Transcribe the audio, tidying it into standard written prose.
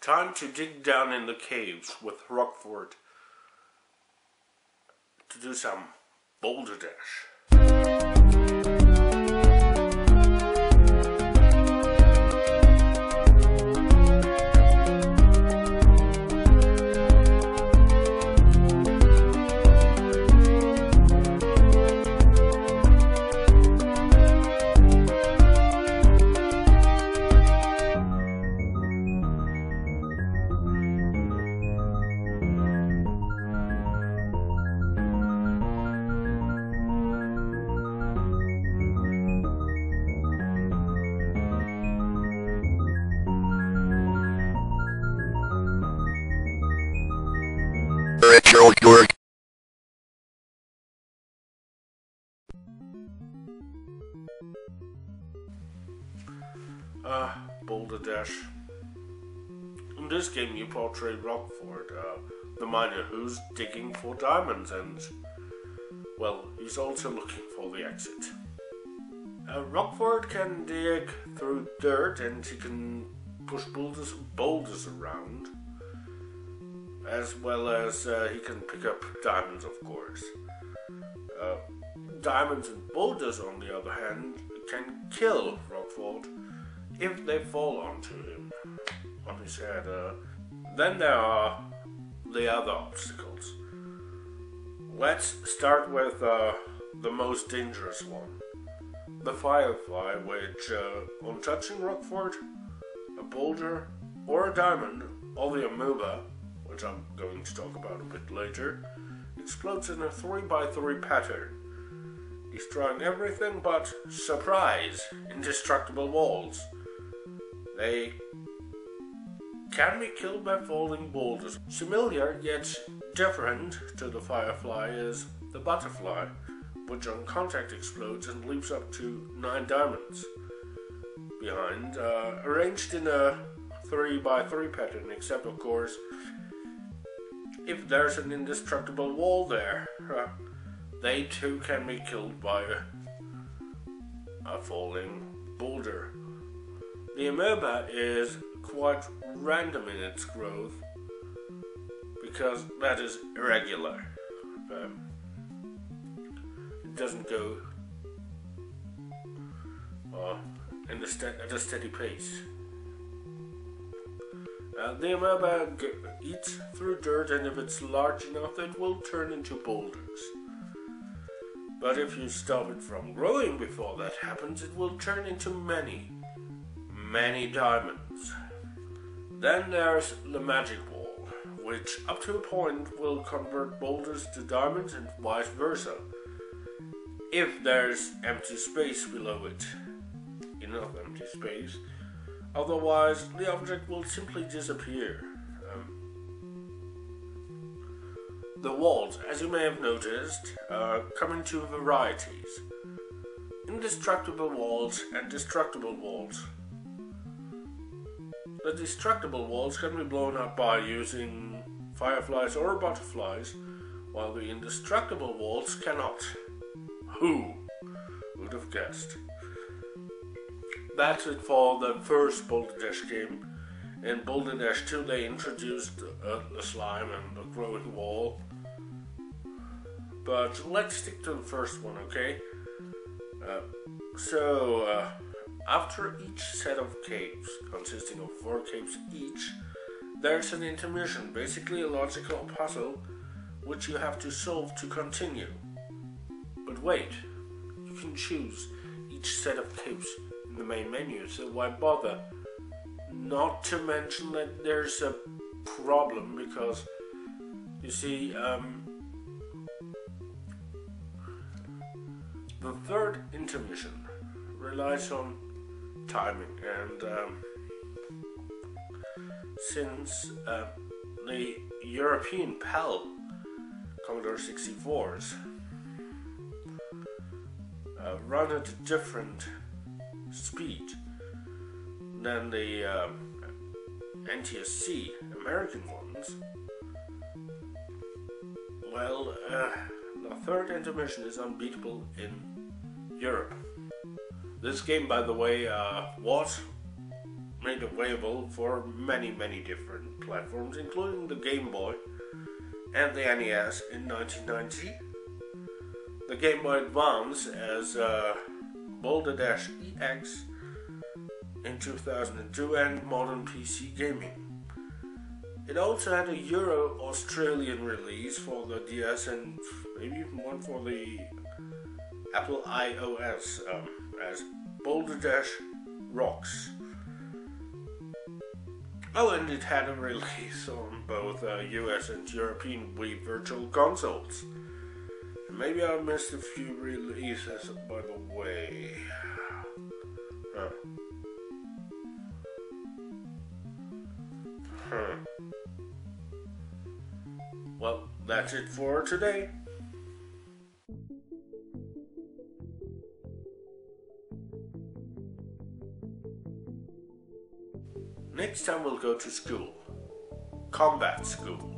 Time to dig down in the caves with Rockford to do some Boulder Dash. RetroKork. Boulder Dash. In this game you portray Rockford, the miner who's digging for diamonds and, well, he's also looking for the exit. Rockford can dig through dirt and he can push boulders around, as well as he can pick up diamonds, of course. Diamonds and boulders, on the other hand, can kill Rockford if they fall onto him, on his head. Then there are the other obstacles. Let's start with the most dangerous one. The firefly, which, on touching Rockford, a boulder, or a diamond, or the amoeba, which I'm going to talk about a bit later, explodes in a 3x3 pattern, destroying everything but, surprise, indestructible walls. They can be killed by falling boulders. Similar yet different to the firefly is the butterfly, which on contact explodes and leaps up to 9 diamonds behind, arranged in a 3x3 pattern, except of course if there's an indestructible wall there. They too can be killed by a falling boulder. The amoeba is quite random in its growth because that is irregular. It doesn't go at a steady pace. The amoeba eats through dirt, and if it's large enough it will turn into boulders. But if you stop it from growing before that happens, it will turn into many diamonds. Then there's the magic wall, which up to a point will convert boulders to diamonds and vice versa, if there's empty space below it. Enough empty space. Otherwise, the object will simply disappear. The walls, as you may have noticed, come in two varieties: indestructible walls and destructible walls. The destructible walls can be blown up by using fireflies or butterflies, while the indestructible walls cannot. Who would have guessed? That's it for the first Boulder Dash game. In Boulder Dash 2 they introduced the slime and the growing wall. But let's stick to the first one, okay? After each set of caves, consisting of 4 caves each, there's an intermission, basically a logical puzzle, which you have to solve to continue. But wait, you can choose each set of caves in the main menu, so why bother? Not to mention that there's a problem, because, you see, the third intermission relies on timing, and since the European PAL Commodore 64s run at a different speed than the NTSC American ones, well, the third intermission is unbeatable in Europe. This game, by the way, was made available for many different platforms, including the Game Boy and the NES in 1990, the Game Boy Advance as Boulder Dash EX in 2002, and modern PC gaming. It also had a Euro-Australian release for the DS and maybe even one for the Apple iOS as Boulder Dash Rocks. Oh, and it had a release on both US and European Wii Virtual Consoles. And maybe I missed a few releases, by the way. Well, that's it for today. Next time we'll go to school. Combat school.